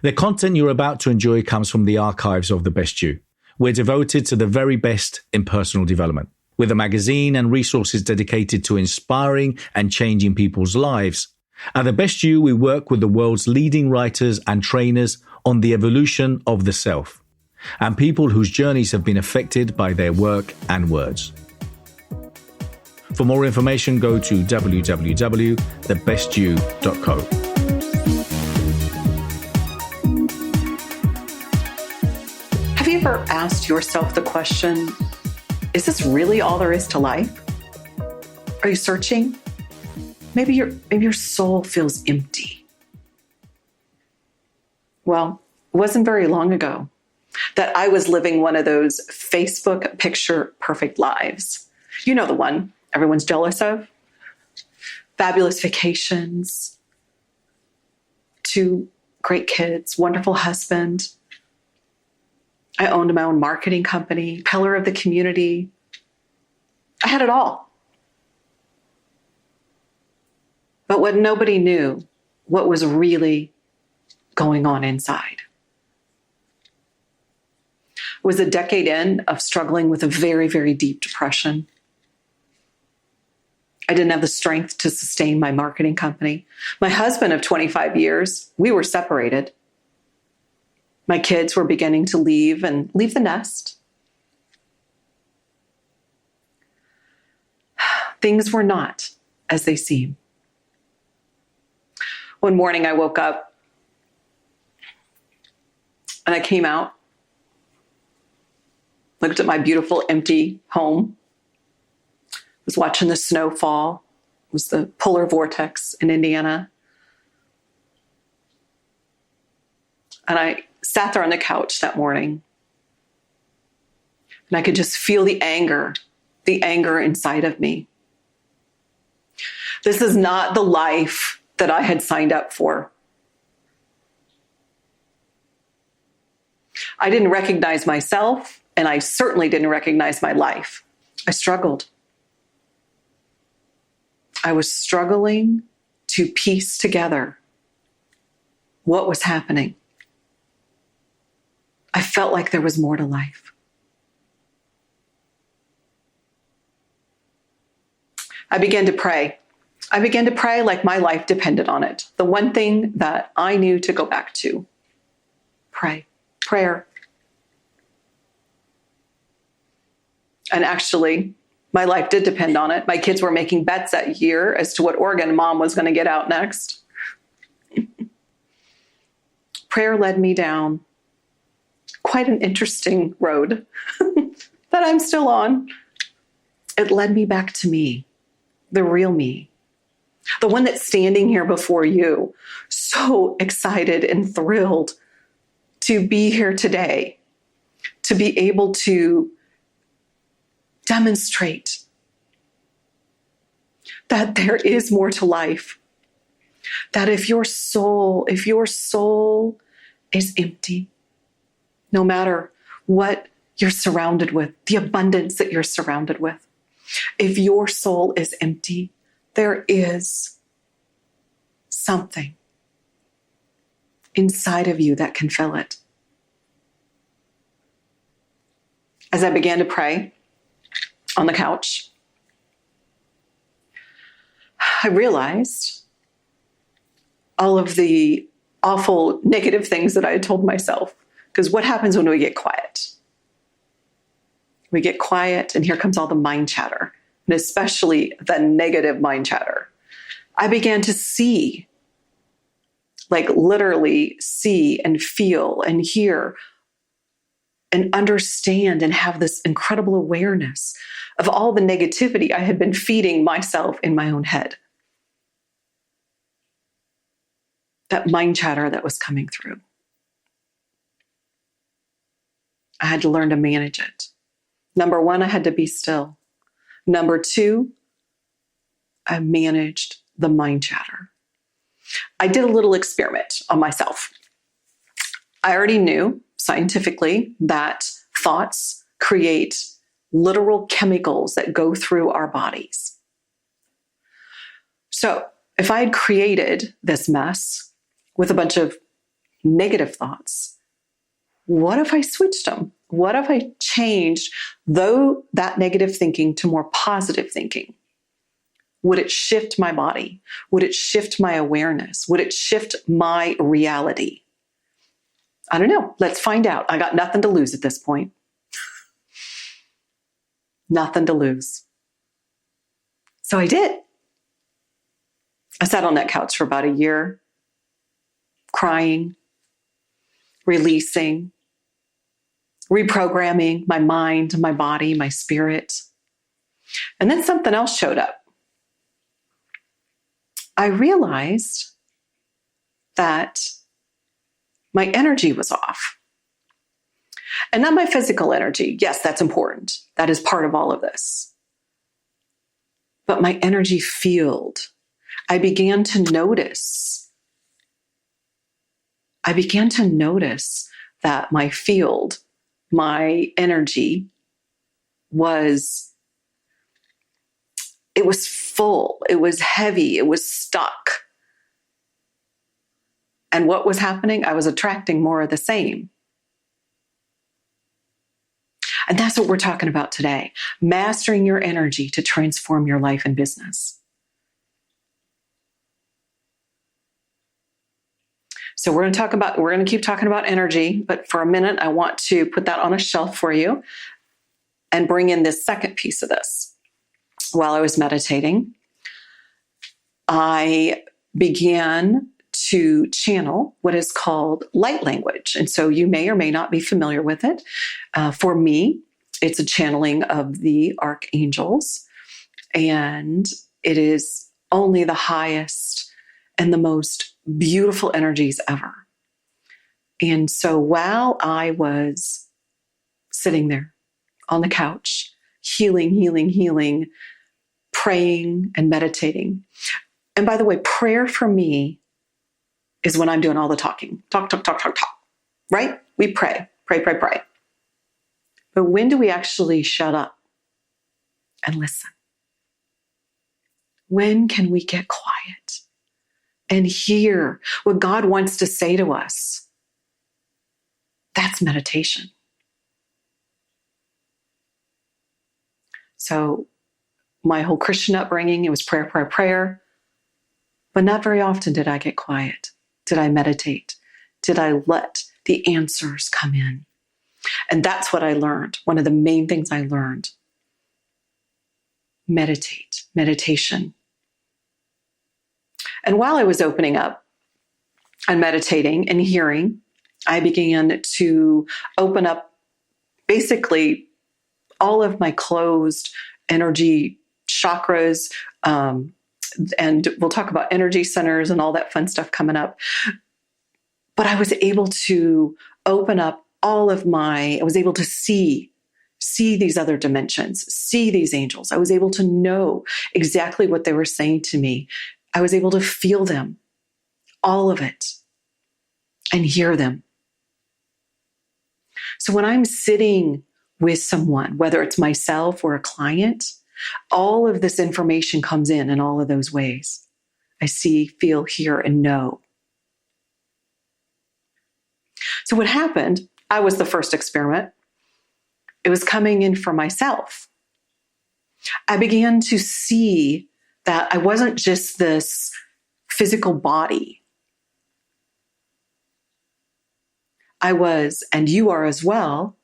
The content you're about to enjoy comes from the archives of The Best You. We're devoted to the very best in personal development. With a magazine and resources dedicated to inspiring and changing people's lives, at The Best You, we work with the world's leading writers and trainers on the evolution of the self, and people whose journeys have been affected by their work and words. For more information, go to www.thebestyou.co. Have you ever asked yourself the question, is this really all there is to life? Are you searching? Maybe your soul feels empty. Well, it wasn't very long ago that I was living one of those Facebook picture perfect lives. You know the one everyone's jealous of. Fabulous vacations, 2 great kids, wonderful husband. I owned my own marketing company, pillar of the community. I had it all. But what nobody knew, what was really going on inside, was a decade in of struggling with a very, very deep depression. I didn't have the strength to sustain my marketing company. My husband of 25 years, we were separated. My kids were beginning to leave the nest. Things were not as they seem. One morning I woke up and I came out, looked at my beautiful empty home, was watching the snow fall. It was the polar vortex in Indiana. And I sat there on the couch that morning, and I could just feel the anger inside of me. This is not the life that I had signed up for. I didn't recognize myself, and I certainly didn't recognize my life. I struggled. I was struggling to piece together what was happening. I felt like there was more to life. I began to pray. I began to pray like my life depended on it. The one thing that I knew to go back to. Prayer. And actually, my life did depend on it. My kids were making bets that year as to what organ mom was going to get out next. Prayer led me down quite an interesting road that I'm still on. It led me back to me, the real me, the one that's standing here before you, so excited and thrilled to be here today, to be able to demonstrate that there is more to life, that if your soul is empty, no matter what you're surrounded with, the abundance that you're surrounded with, if your soul is empty, there is something inside of you that can fill it. As I began to pray on the couch, I realized all of the awful negative things that I had told myself. Because what happens when we get quiet? We get quiet, and here comes all the mind chatter, and especially the negative mind chatter. I began to see, like literally see and feel and hear and understand and have this incredible awareness of all the negativity I had been feeding myself in my own head. That mind chatter that was coming through. I had to learn to manage it. Number 1, I had to be still. Number 2, I managed the mind chatter. I did a little experiment on myself. I already knew scientifically that thoughts create literal chemicals that go through our bodies. So if I had created this mess with a bunch of negative thoughts, what if I switched them? What if I changed that negative thinking to more positive thinking? Would it shift my body? Would it shift my awareness? Would it shift my reality? I don't know. Let's find out. I got nothing to lose at this point. Nothing to lose. So I did. I sat on that couch for about a year, crying, releasing, reprogramming my mind, my body, my spirit. And then something else showed up. I realized that my energy was off. And not my physical energy. Yes, that's important. That is part of all of this. But my energy field. I began to notice that my field, my energy it was full, it was heavy, it was stuck. And what was happening? I was attracting more of the same. And that's what we're talking about today. Mastering your energy to transform your life and business. So we're going to keep talking about energy, but for a minute, I want to put that on a shelf for you and bring in this second piece of this. While I was meditating, I began to channel what is called light language. And so you may or may not be familiar with it. For me, it's a channeling of the archangels, and it is only the highest and the most beautiful energies ever. And so while I was sitting there on the couch, healing, praying and meditating. And by the way, prayer for me is when I'm doing all the talking. Talk, right? We pray. But when do we actually shut up and listen? When can we get quiet and hear what God wants to say to us? That's meditation. So my whole Christian upbringing, it was prayer. But not very often did I get quiet. Did I meditate? Did I let the answers come in? And that's what I learned. One of the main things I learned. Meditation. And while I was opening up and meditating and hearing, I began to open up basically all of my closed energy chakras, and we'll talk about energy centers and all that fun stuff coming up. But I was able to open up I was able to see these other dimensions, see these angels. I was able to know exactly what they were saying to me. I was able to feel them, all of it, and hear them. So when I'm sitting with someone, whether it's myself or a client, all of this information comes in all of those ways. I see, feel, hear, and know. So what happened, I was the first experiment. It was coming in for myself. I began to see that I wasn't just this physical body. I was, and you are as well,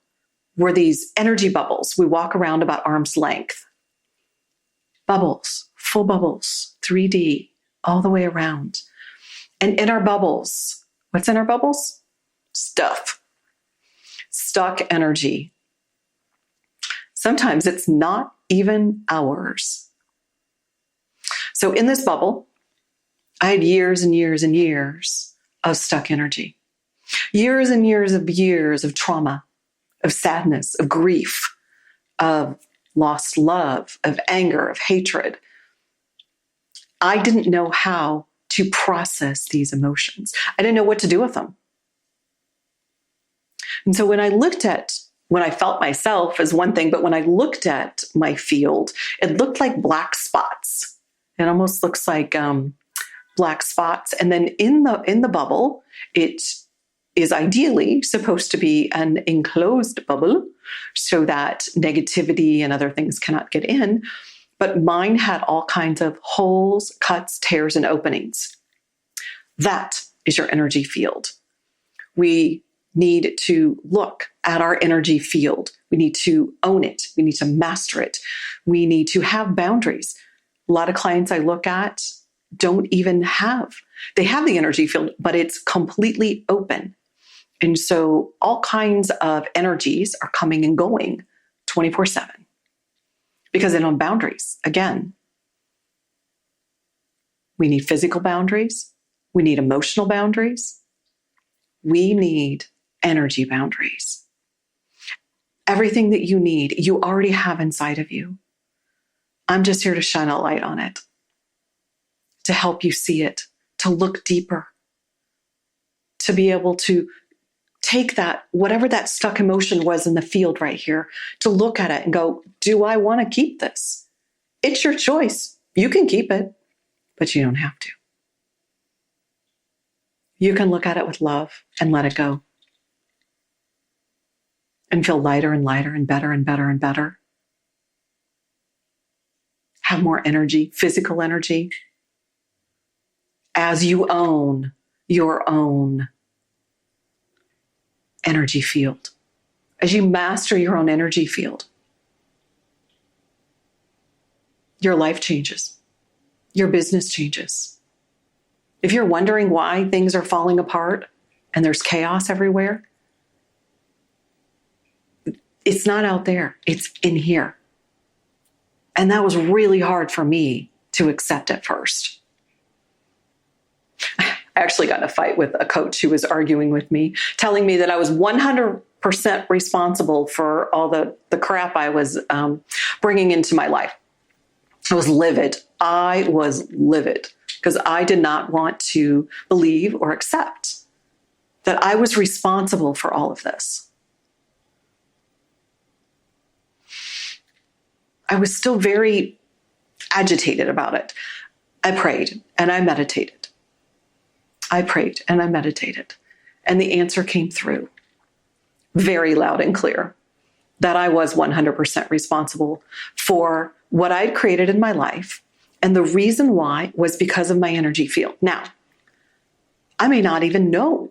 were these energy bubbles. We walk around about arm's length. Bubbles, full bubbles, 3D, all the way around. And in our bubbles, what's in our bubbles? Stuff. Stuck energy. Sometimes it's not even ours. So in this bubble, I had years and years and years of stuck energy. Years and years of trauma, of sadness, of grief, of lost love, of anger, of hatred. I didn't know how to process these emotions. I didn't know what to do with them. And so when I felt myself as one thing, but when I looked at my field, it looked like black spots. It almost looks like black spots. And then in the bubble, it is ideally supposed to be an enclosed bubble so that negativity and other things cannot get in. But mine had all kinds of holes, cuts, tears, and openings. That is your energy field. We need to look at our energy field. We need to own it. We need to master it. We need to have boundaries. A lot of clients I look at don't even have, they have the energy field, but it's completely open. And so all kinds of energies are coming and going 24/7 because they don't have boundaries. Again, we need physical boundaries. We need emotional boundaries. We need energy boundaries. Everything that you need, you already have inside of you. I'm just here to shine a light on it, to help you see it, to look deeper, to be able to take that, whatever that stuck emotion was in the field right here, to look at it and go, do I want to keep this? It's your choice. You can keep it, but you don't have to. You can look at it with love and let it go and feel lighter and lighter and better and better and better. Have more energy, physical energy, as you own your own energy field, as you master your own energy field. Your life changes. Your business changes. If you're wondering why things are falling apart and there's chaos everywhere, it's not out there. It's in here. And that was really hard for me to accept at first. I actually got in a fight with a coach who was arguing with me, telling me that I was 100% responsible for all the crap I was bringing into my life. I was livid. I was livid because I did not want to believe or accept that I was responsible for all of this. I was still very agitated about it. I prayed and I meditated. I prayed and I meditated. And the answer came through very loud and clear that I was 100% responsible for what I'd created in my life. And the reason why was because of my energy field. Now, I may not even know.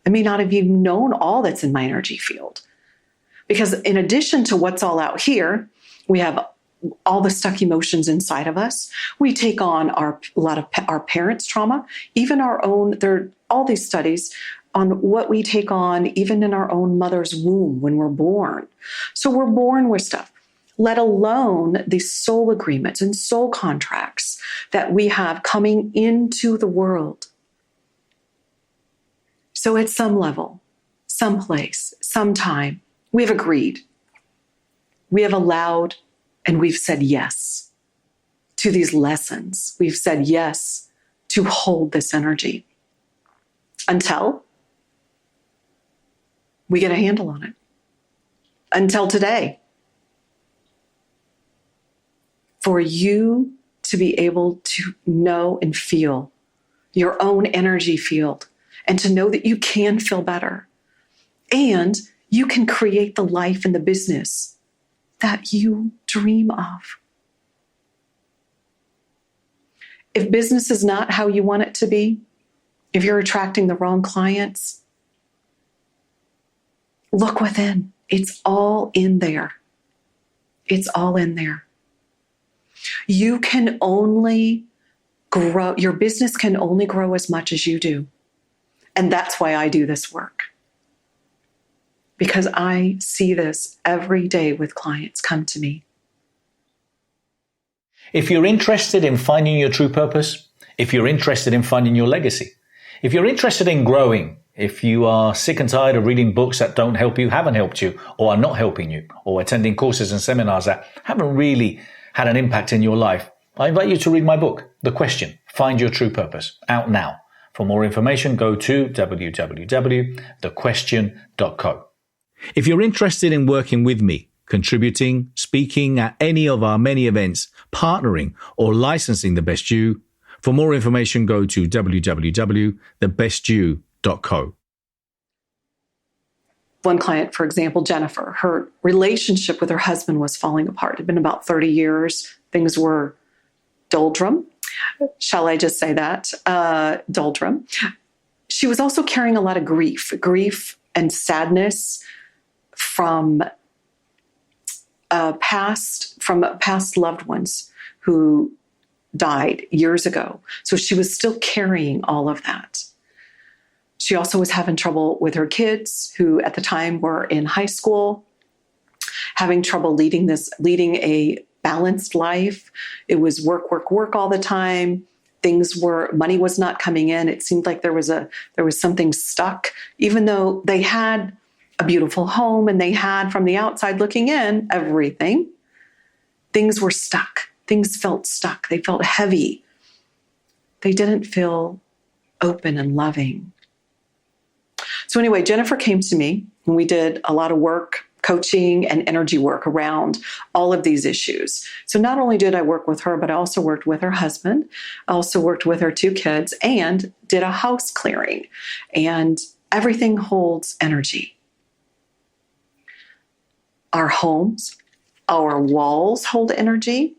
I may not have even known all that's in my energy field. Because in addition to what's all out here, we have all the stuck emotions inside of us. We take on a lot of our parents' trauma, even our own. There are all these studies on what we take on, even in our own mother's womb when we're born. So we're born with stuff, let alone the soul agreements and soul contracts that we have coming into the world. So at some level, some place, some time, we've agreed. We have allowed and we've said yes to these lessons. We've said yes to hold this energy until we get a handle on it. Until today. For you to be able to know and feel your own energy field and to know that you can feel better and you can create the life and the business that you dream of. If business is not how you want it to be, if you're attracting the wrong clients, look within. It's all in there. It's all in there. You can only grow, your business can only grow as much as you do. And that's why I do this work. Because I see this every day with clients come to me. If you're interested in finding your true purpose, if you're interested in finding your legacy, if you're interested in growing, if you are sick and tired of reading books that don't help you, haven't helped you, or are not helping you, or attending courses and seminars that haven't really had an impact in your life, I invite you to read my book, The Question, Find Your True Purpose, out now. For more information, go to www.thequestion.co. If you're interested in working with me, contributing, speaking at any of our many events, partnering, or licensing The Best You, for more information, go to www.thebestyou.co. One client, for example, Jennifer, her relationship with her husband was falling apart. It had been about 30 years. Things were doldrum. Shall I just say that? Doldrum. She was also carrying a lot of grief and sadness from past loved ones who died years ago. So she was still carrying all of that. She also was having trouble with her kids, who at the time were in high school, having trouble leading a balanced life. It was work, work, work all the time. Money was not coming in. It seemed like there was something stuck, even though they had a beautiful home and they had, from the outside looking in, everything. Things were stuck. Things felt stuck. They felt heavy. They didn't feel open and loving. So anyway, Jennifer came to me and we did a lot of work, coaching and energy work around all of these issues. So not only did I work with her, but I also worked with her husband. I also worked with her 2 kids and did a house clearing. And everything holds energy. Our homes, our walls hold energy.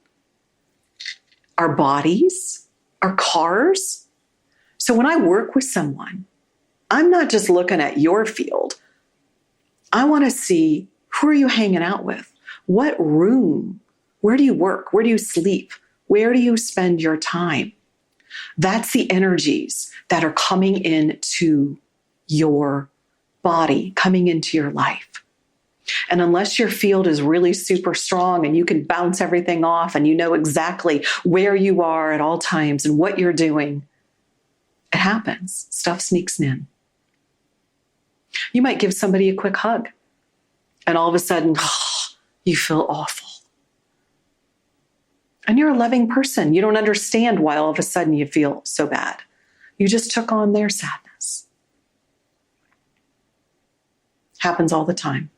Our bodies, our cars. So when I work with someone, I'm not just looking at your field. I want to see, who are you hanging out with? What room? Where do you work? Where do you sleep? Where do you spend your time? That's the energies that are coming into your body, coming into your life. And unless your field is really super strong and you can bounce everything off and you know exactly where you are at all times and what you're doing, it happens. Stuff sneaks in. You might give somebody a quick hug and all of a sudden, you feel awful. And you're a loving person. You don't understand why all of a sudden you feel so bad. You just took on their sadness. Happens all the time.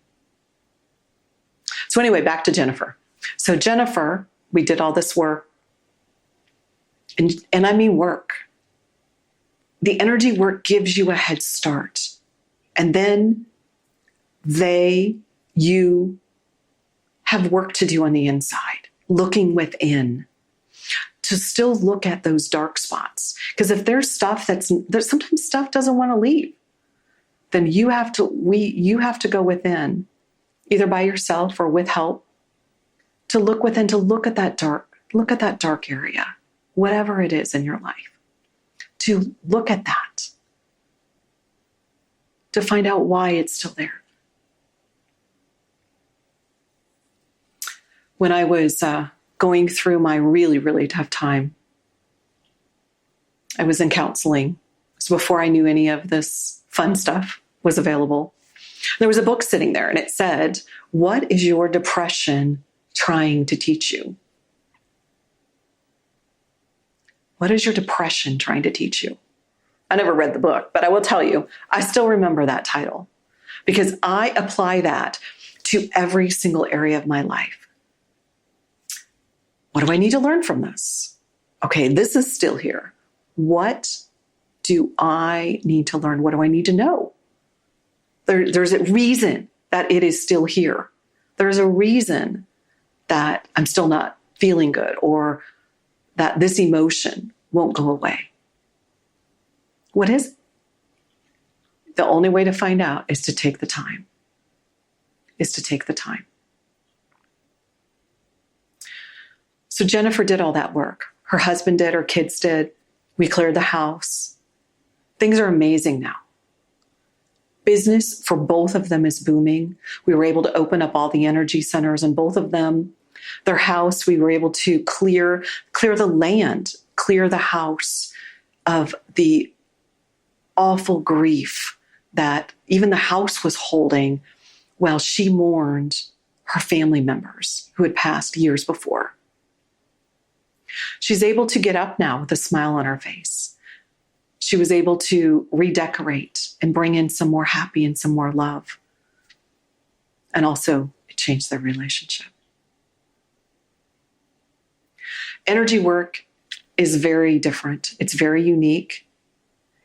So anyway, back to Jennifer. So Jennifer, we did all this work. And I mean work. The energy work gives you a head start. And then you have work to do on the inside, looking within, to still look at those dark spots. Because if there's stuff there's sometimes stuff doesn't want to leave, then you have to go within, either by yourself or with help, to look within, to look at that dark area, whatever it is in your life, to look at that, to find out why it's still there. When I was going through my really, really tough time, I was in counseling. It was before I knew any of this fun stuff was available. There was a book sitting there and it said, "What is your depression trying to teach you?" What is your depression trying to teach you? I never read the book, but I will tell you, I still remember that title because I apply that to every single area of my life. What do I need to learn from this? Okay, this is still here. What do I need to learn? What do I need to know? There's a reason that it is still here. There's a reason that I'm still not feeling good or that this emotion won't go away. What is it? The only way to find out is to take the time. So Jennifer did all that work. Her husband did, her kids did. We cleared the house. Things are amazing now. Business for both of them is booming. We were able to open up all the energy centers in both of them. Their house, we were able to clear the land, clear the house of the awful grief that even the house was holding while she mourned her family members who had passed years before. She's able to get up now with a smile on her face. She was able to redecorate and bring in some more happy and some more love. And also, it changed their relationship. Energy work is very different. It's very unique.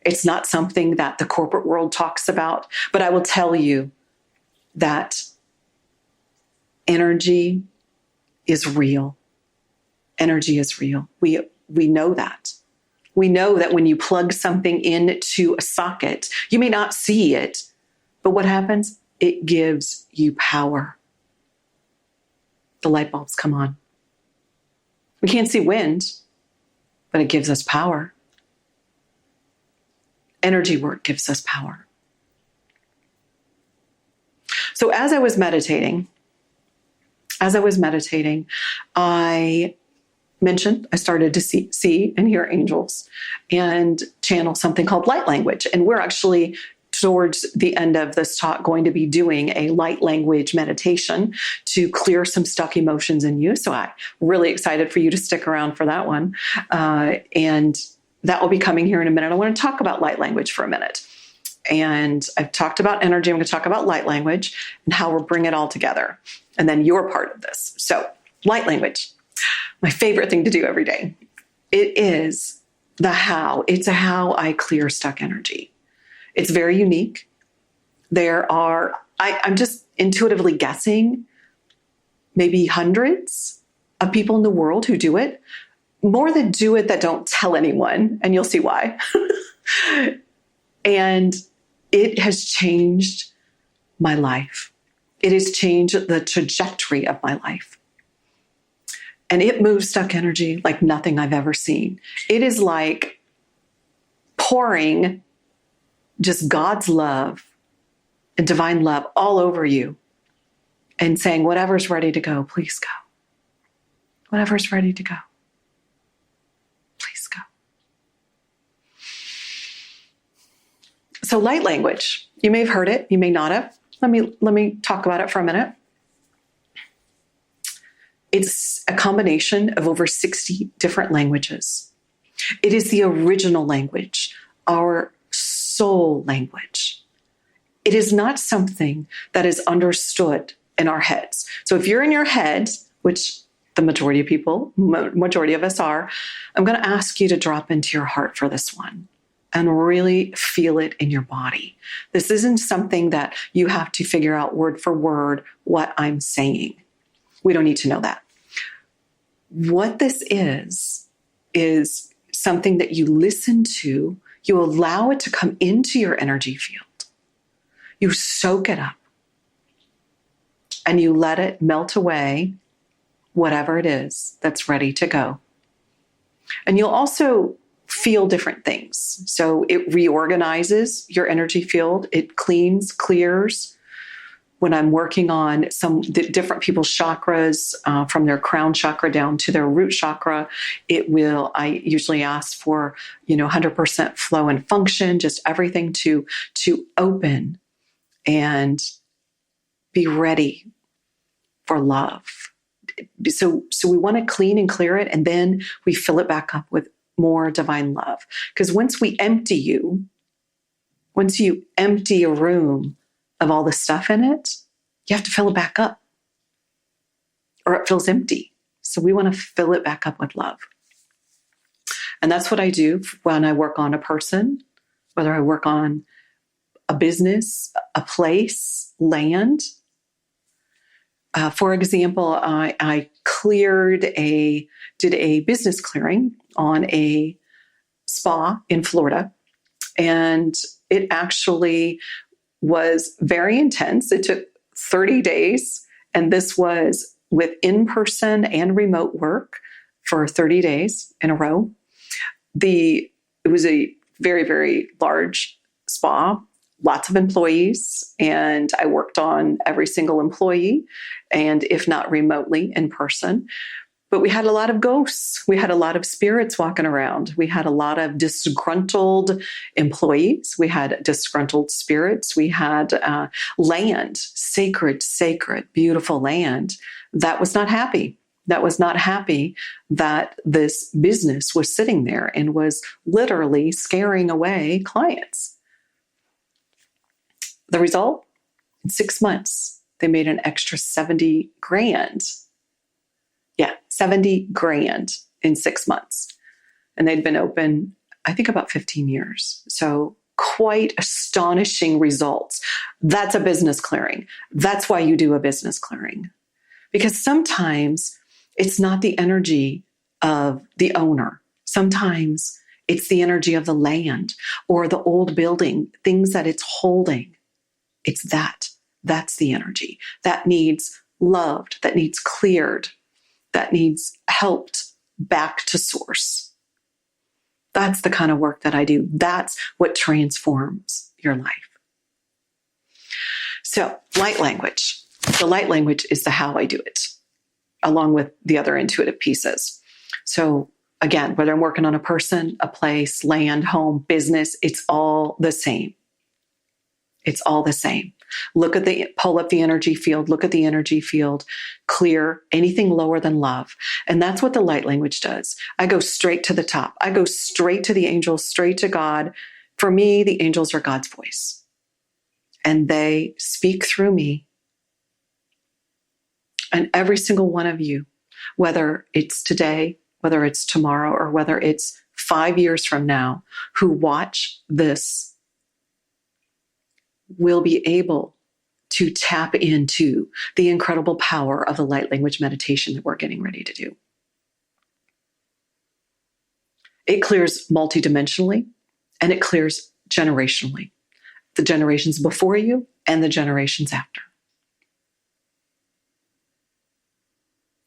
It's not something that the corporate world talks about, but I will tell you, that energy is real. Energy is real. We know that. We know that when you plug something into a socket, you may not see it, but what happens? It gives you power. The light bulbs come on. We can't see wind, but it gives us power. Energy work gives us power. So as I was meditating, I mentioned I started to see and hear angels and channel something called light language. And we're actually, towards the end of this talk, going to be doing a light language meditation to clear some stuck emotions in you. So I'm really excited for you to stick around for that one. And that will be coming here in a minute. I want to talk about light language for a minute. And I've talked about energy. I'm going to talk about light language and how we'll bring it all together. And then you're part of this. So light language, my favorite thing to do every day. It is the how. It's a how I clear stuck energy. It's very unique. I'm just intuitively guessing, maybe hundreds of people in the world who do it. More that do it that don't tell anyone, and you'll see why. And it has changed my life. It has changed the trajectory of my life. And it moves stuck energy like nothing I've ever seen. It is like pouring just God's love and divine love all over you and saying, whatever's ready to go, please go. Whatever's ready to go, please go. So light language, you may have heard it, you may not have. Let me talk about it for a minute. It's a combination of over 60 different languages. It is the original language, our soul language. It is not something that is understood in our heads. So if you're in your head, which the majority of us are, I'm going to ask you to drop into your heart for this one and really feel it in your body. This isn't something that you have to figure out word for word what I'm saying. We don't need to know that. What this is something that you listen to, you allow it to come into your energy field. You soak it up and you let it melt away, whatever it is that's ready to go. And you'll also feel different things. So it reorganizes your energy field. It cleans, clears. When I'm working on some different people's chakras, from their crown chakra down to their root chakra, I usually ask for, 100% flow and function, just everything to open and be ready for love. So we want to clean and clear it, and then we fill it back up with more divine love. Because once you empty a room of all the stuff in it, you have to fill it back up or it feels empty. So we want to fill it back up with love. And that's what I do when I work on a person, whether I work on a business, a place, land. For example, I did a business clearing on a spa in Florida, and it actually was very intense. It took 30 days, and this was with in-person and remote work for 30 days in a row. It was a very, very large spa, lots of employees, and I worked on every single employee, and if not remotely, in person. But we had a lot of ghosts. We had a lot of spirits walking around. We had a lot of disgruntled employees. We had disgruntled spirits. We had land, sacred, beautiful land that was not happy. That was not happy that this business was sitting there and was literally scaring away clients. The result? In 6 months, they made an extra 70 grand. Yeah, 70 grand in 6 months. And they'd been open, I think, about 15 years. So quite astonishing results. That's a business clearing. That's why you do a business clearing. Because sometimes it's not the energy of the owner. Sometimes it's the energy of the land or the old building, things that it's holding. It's that. That's the energy that needs loved, that needs cleared, that needs helped back to source. That's the kind of work that I do. That's what transforms your life. So, light language. The light language is the how I do it, along with the other intuitive pieces. So, again, whether I'm working on a person, a place, land, home, business, it's all the same. It's all the same. Pull up the energy field, look at the energy field, clear anything lower than love. And that's what the light language does. I go straight to the top. I go straight to the angels, straight to God. For me, the angels are God's voice. And they speak through me. And every single one of you, whether it's today, whether it's tomorrow, or whether it's 5 years from now, who watch this, will be able to tap into the incredible power of the light language meditation that we're getting ready to do. It clears multidimensionally and it clears generationally. The generations before you and the generations after.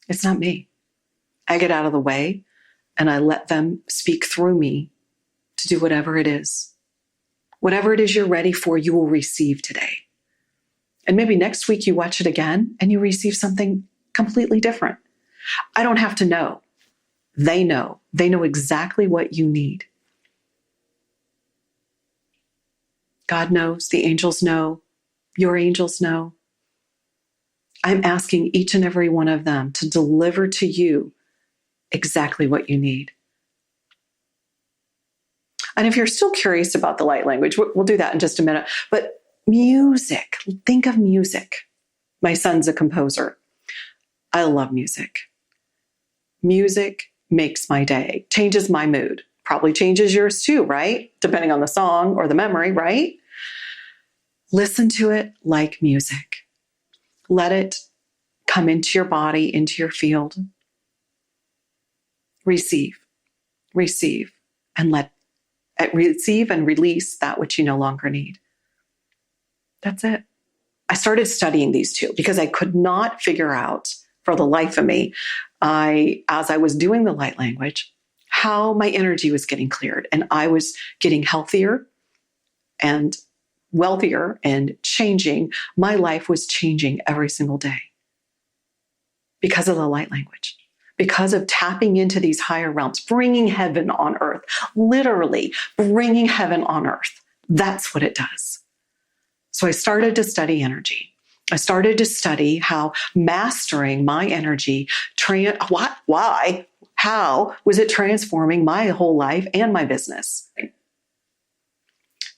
It's not me. I get out of the way and I let them speak through me to do whatever it is. Whatever it is you're ready for, you will receive today. And maybe next week you watch it again and you receive something completely different. I don't have to know. They know. They know exactly what you need. God knows, the angels know, your angels know. I'm asking each and every one of them to deliver to you exactly what you need. And if you're still curious about the light language, we'll do that in just a minute. But music, think of music. My son's a composer. I love music. Music makes my day, changes my mood, probably changes yours too, right? Depending on the song or the memory, right? Listen to it like music. Let it come into your body, into your field. Receive, and receive and release that which you no longer need. That's it. I started studying these two because I could not figure out for the life of me, as I was doing the light language, how my energy was getting cleared. And I was getting healthier and wealthier and changing. My life was changing every single day because of the light language. Because of tapping into these higher realms, bringing heaven on earth, literally bringing heaven on earth. That's what it does. So I started to study energy. I started to study how mastering my energy, how was it transforming my whole life and my business?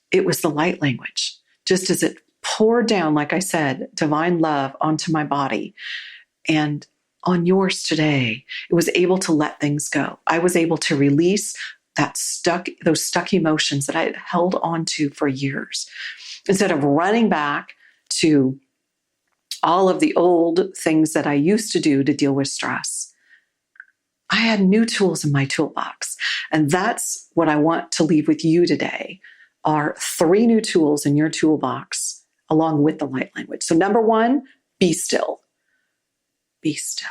It was the light language. Just as it poured down, like I said, divine love onto my body and on yours today, it was able to let things go. I was able to release those stuck emotions that I had held on to for years. Instead of running back to all of the old things that I used to do to deal with stress, I had new tools in my toolbox. And that's what I want to leave with you today, are 3 new tools in your toolbox along with the light language. So number 1, be still. Be still.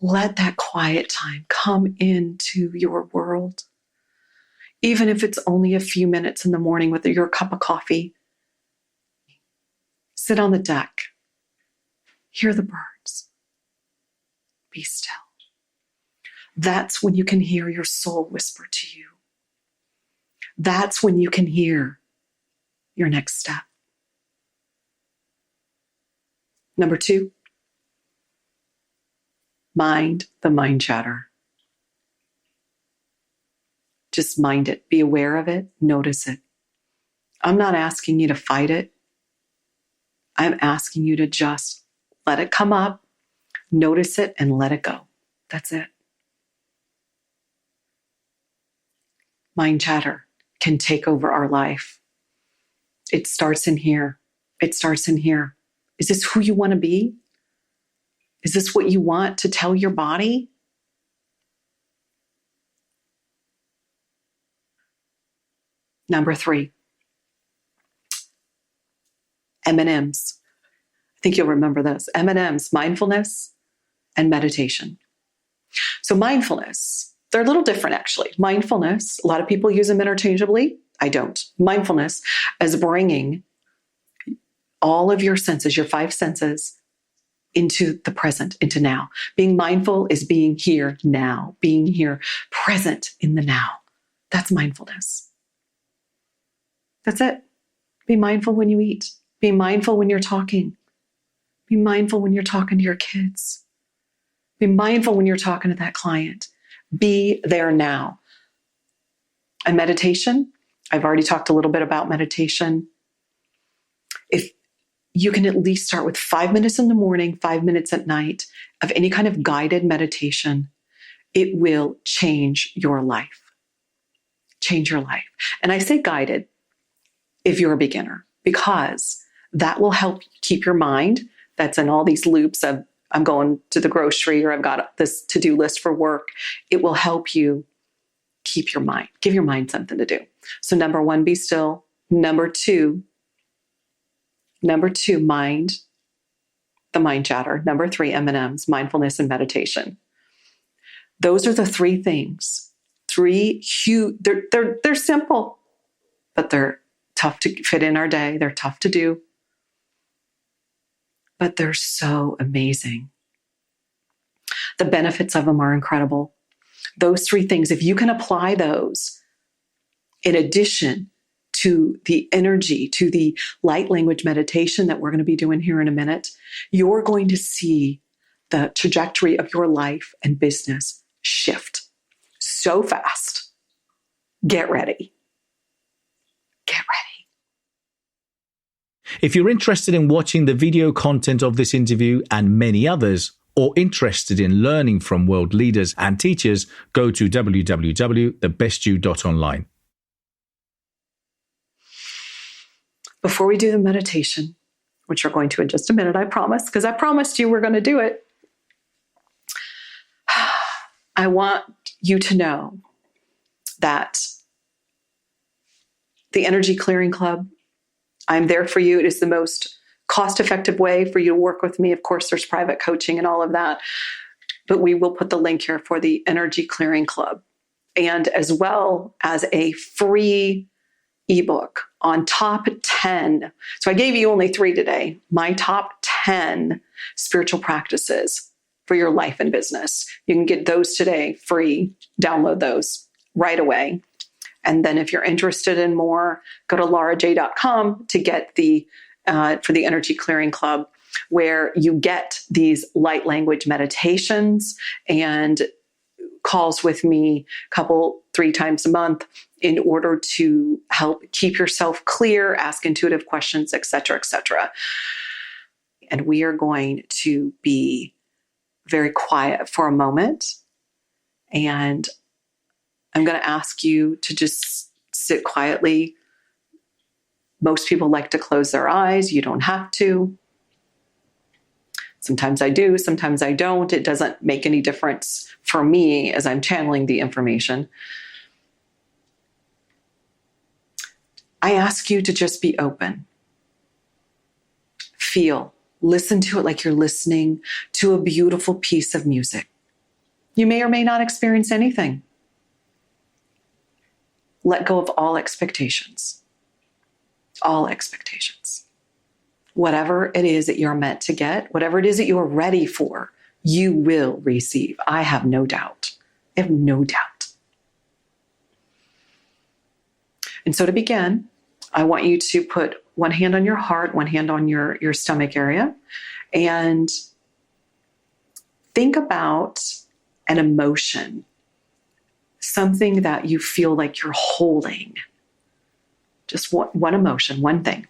Let that quiet time come into your world. Even if it's only a few minutes in the morning with your cup of coffee. Sit on the deck. Hear the birds. Be still. That's when you can hear your soul whisper to you. That's when you can hear your next step. Number 2, mind the mind chatter. Just mind it. Be aware of it. Notice it. I'm not asking you to fight it. I'm asking you to just let it come up, notice it, and let it go. That's it. Mind chatter. can take over our life. It starts in here. It starts in here. Is this who you want to be? Is this what you want to tell your body? Number 3, M&Ms. I think you'll remember this. M&Ms, mindfulness and meditation. So mindfulness, they're a little different actually. Mindfulness, a lot of people use them interchangeably. I don't. Mindfulness is bringing all of your senses, your 5 senses, into the present, into now. Being mindful is being here now, being here present in the now. That's mindfulness. That's it. Be mindful when you eat. Be mindful when you're talking. Be mindful when you're talking to your kids. Be mindful when you're talking to that client. Be there now. And meditation, I've already talked a little bit about meditation. If you can at least start with 5 minutes in the morning, 5 minutes at night of any kind of guided meditation, it will change your life. Change your life. And I say guided if you're a beginner, because that will help keep your mind that's in all these loops of I'm going to the grocery or I've got this to-do list for work. It will help you keep your mind, give your mind something to do. So number 1, be still. Number two, mind, the mind chatter. Number 3, M&Ms, mindfulness and meditation. Those are the 3 things. 3 huge, they're simple, but they're tough to fit in our day. They're tough to do, but they're so amazing. The benefits of them are incredible. Those 3 things, if you can apply those in addition to the energy, to the light language meditation that we're going to be doing here in a minute, you're going to see the trajectory of your life and business shift so fast. Get ready. Get ready. If you're interested in watching the video content of this interview and many others, or interested in learning from world leaders and teachers, go to www.thebestyou.online. Before we do the meditation, which we're going to in just a minute, I promise, because I promised you we're going to do it, I want you to know that the Energy Clearing Club, I'm there for you. It is the most cost-effective way for you to work with me. Of course, there's private coaching and all of that, but we will put the link here for the Energy Clearing Club, and as well as a free ebook on top 10. So I gave you only 3 today. My top 10 spiritual practices for your life and business. You can get those today free. Download those right away. And then if you're interested in more, go to larajaye.com to get the for the Energy Clearing Club, where you get these light language meditations and calls with me 3 times a month in order to help keep yourself clear, ask intuitive questions, et cetera, et cetera. And we are going to be very quiet for a moment. And I'm going to ask you to just sit quietly. Most people like to close their eyes. You don't have to. Sometimes I do, sometimes I don't. It doesn't make any difference for me as I'm channeling the information. I ask you to just be open. Feel, listen to it like you're listening to a beautiful piece of music. You may or may not experience anything. Let go of all expectations. All expectations. Whatever it is that you're meant to get, whatever it is that you're ready for, you will receive. I have no doubt. I have no doubt. And so to begin, I want you to put one hand on your heart, one hand on your stomach area, and think about an emotion, something that you feel like you're holding. Just one emotion, one thing.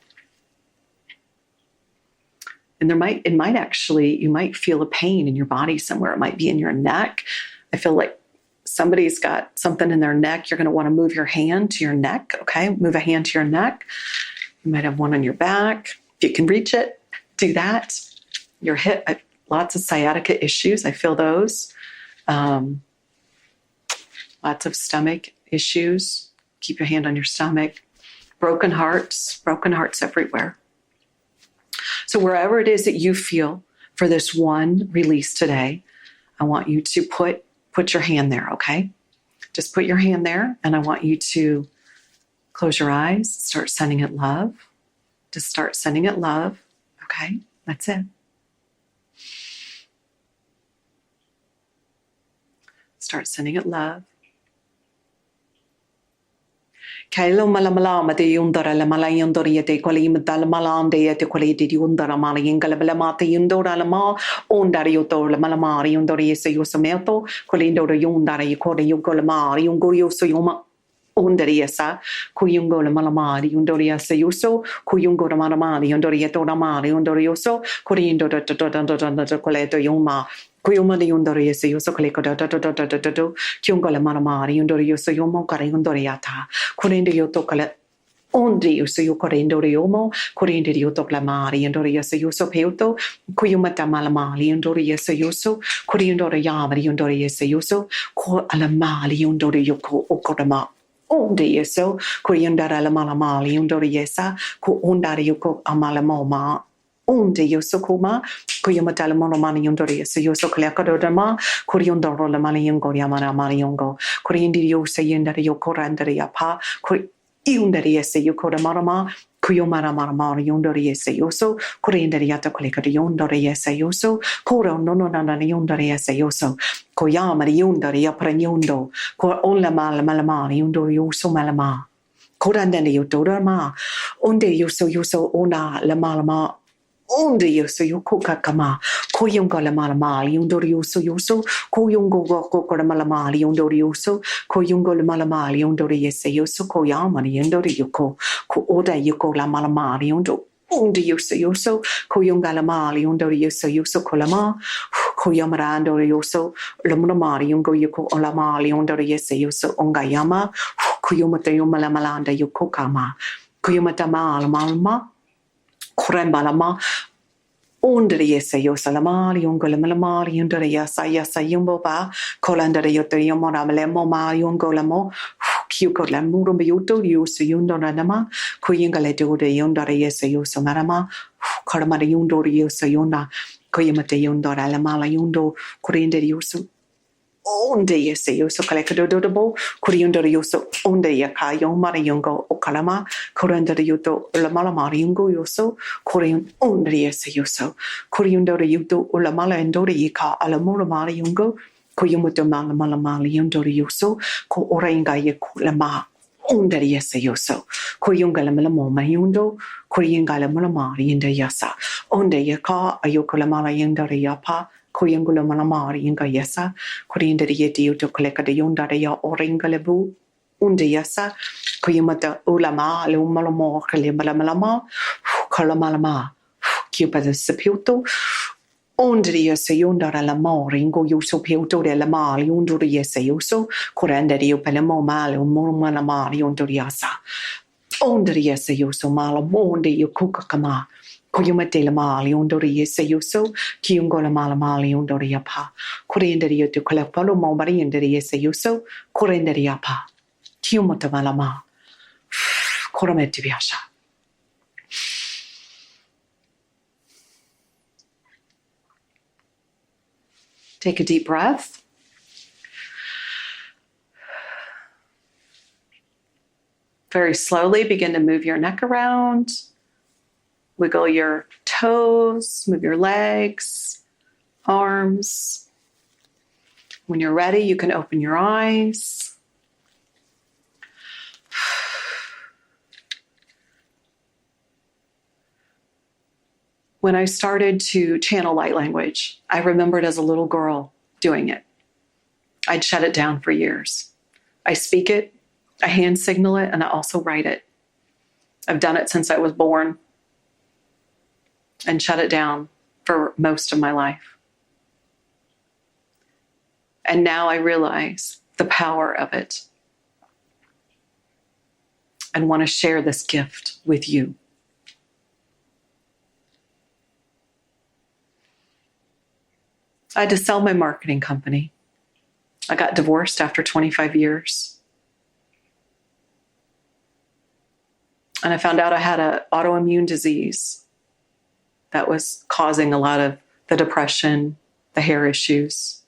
And you might feel a pain in your body somewhere. It might be in your neck. I feel like somebody's got something in their neck, you're going to want to move your hand to your neck, okay? Move a hand to your neck. You might have one on your back. If you can reach it, do that. Your hip, lots of sciatica issues. I feel those. Lots of stomach issues. Keep your hand on your stomach. Broken hearts everywhere. So wherever it is that you feel for this one release today, I want you to put your hand there, okay? Just put your hand there, and I want you to close your eyes, start sending it love. Just start sending it love, okay? That's it. Start sending it love. Kailo malamalama de yundara la malayundoria de kolim dal malande te quality yundara malayingala belamata yundora lama ondarioto la malamari yundori se yosameto colindo yundara yukore yugolamari yungorio so yoma ondariesa kuyungo la malamari yundoria se yuso kuyungo la malamari yundoria to ramari yundorioso corindo coleto yoma Kuyuma de yundori se yuso coleko kyungola maramari yundori yuso yomo kare yundoriata kurende yoto kale ondi yuso yukorendo yomo kurende yoto klamari yundori yuso yuso peuto kuyuma tamalamali yundori yuso yuso kurindori yamari yundori yuso yuso ko alamali yundori yoko okodama ondi yuso kurindara la malamali yundori yesa ko ondari yoko amalamoma Onde yoso kuma kuyuma talamono mani yundori so yoso klekadodama kuriyondoro la mani yungo yamana mani yungo kuriyindi yosa yendari yokorandari apa yundari yese yukora marama kuyumara marama yundori yese yoso kuriyindari yata klekadi yundori yese yoso kuro nono nana yundori yese yoso koyamari yundari yapranyundo ko onla malama yundori yoso malama korandani yudorama onde yoso ona la malama Onde yoso yoko kakama, koyunga la malamali, undorioso yoso, koyungo goko malamali, undorioso, koyungo la malamali, undoriese yoso, koyamani, undorioko, ko oda yoko la malamali, onde yoso, koyunga la mali, undorioso yoso kolama, koyamara undorioso, la malamali, ungo yoko olamali, undoriese yoso, ongayama, koyumata yomala malanda yoko kama, koyumata malama, Kurembalama Ondria say yo salamari, ungolamari, undaria sayasa yumboba, colandaria to yomoramalemo, yungolamo, Cucolamuro Yuto, use yundoranama, Kuyingaleto de yundaria say yo samarama, Karamari yundorio sayuna, Koyamate yundora lamala yundo, Kurinde yusu. Onde yese yoso kalekadodobo kuriundo yoso onde yaka yomara yungo okalama kuranda yuto ulamala yungo yoso kuriun onde yese yoso kuriundo yuto ulamala endori yika alamura mari yungo kuyumuto mala yundo yoso ko orenga yekulama onde yese yoso kuyunga lamala moma yundo kuyunga lamala mari inda yasa onde yaka ayokulamala yundari yapa Kuyangula malamari inga yesa, Kurindari yeti to collect the yundarea or ingalebu, unde yesa, Kuyamata ulama, lumalamo, kalimalama, kalamalama, Cupa the Saputo, Onde yesa yundara la more, ingo yuso piuto de la mal, yunduri yesa yuso, Kurandari upelamo mal, umurmanamari yunduriasa. Onde yesa yuso malamonde yukukakama. Kuyumate la mali undori yese yuso, Kiungola malamali undori yapa, Kurenderi to Colapolo Mombari and yese yuso, Kurenderi yapa, Kiumota malama, Korometibiasha. Take a deep breath. Very slowly begin to move your neck around. Wiggle your toes, move your legs, arms. When you're ready, you can open your eyes. When I started to channel light language, I remembered as a little girl doing it. I'd shut it down for years. I speak it, I hand signal it, and I also write it. I've done it since I was born. And shut it down for most of my life. And now I realize the power of it and want to share this gift with you. I had to sell my marketing company. I got divorced after 25 years. And I found out I had an autoimmune disease that was causing a lot of the depression, the hair issues.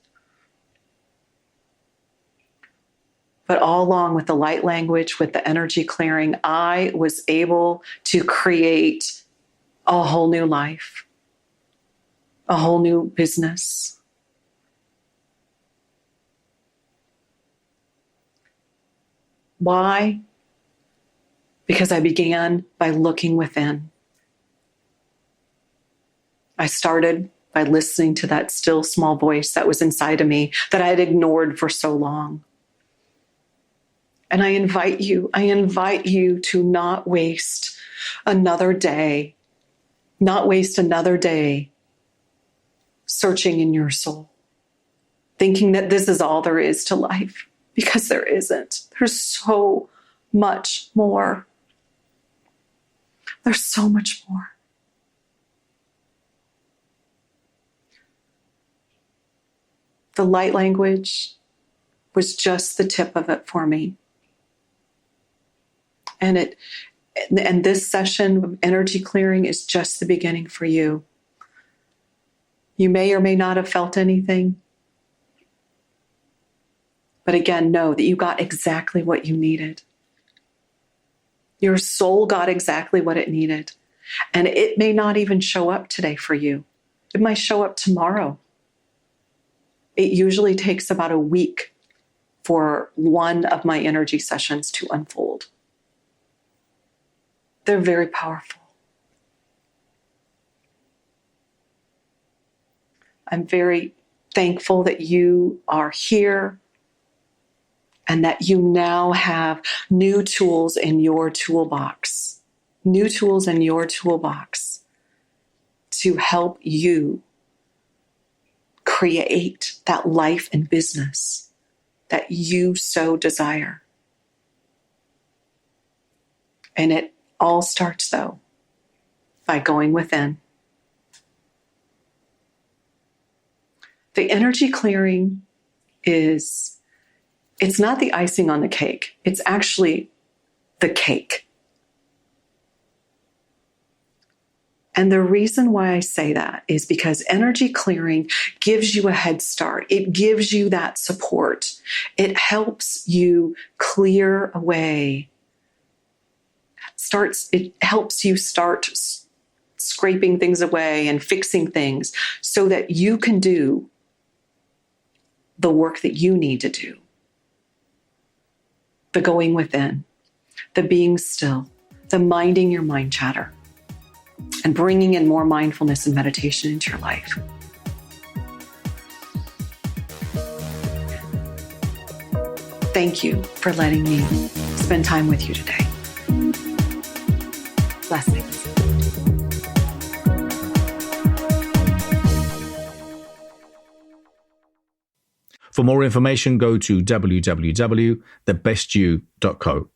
But all along with the light language, with the energy clearing, I was able to create a whole new life, a whole new business. Why? Because I began by looking within. I started by listening to that still small voice that was inside of me that I had ignored for so long. And I invite you to not waste another day, searching in your soul, thinking that this is all there is to life, because there isn't. There's so much more. There's so much more. The light language was just the tip of it for me. And this session of energy clearing is just the beginning for you. You may or may not have felt anything. But again, know that you got exactly what you needed. Your soul got exactly what it needed. And it may not even show up today for you. It might show up tomorrow. It usually takes about a week for one of my energy sessions to unfold. They're very powerful. I'm very thankful that you are here and that you now have new tools in your toolbox to help you create that life and business that you so desire. And it all starts, though, by going within. The energy clearing it's not the icing on the cake. It's actually the cake. And the reason why I say that is because energy clearing gives you a head start. It gives you that support. It helps you clear away. It helps you start scraping things away and fixing things so that you can do the work that you need to do. The going within, the being still, the minding your mind chatter, and bringing in more mindfulness and meditation into your life. Thank you for letting me spend time with you today. Blessings. For more information, go to www.thebestyou.co.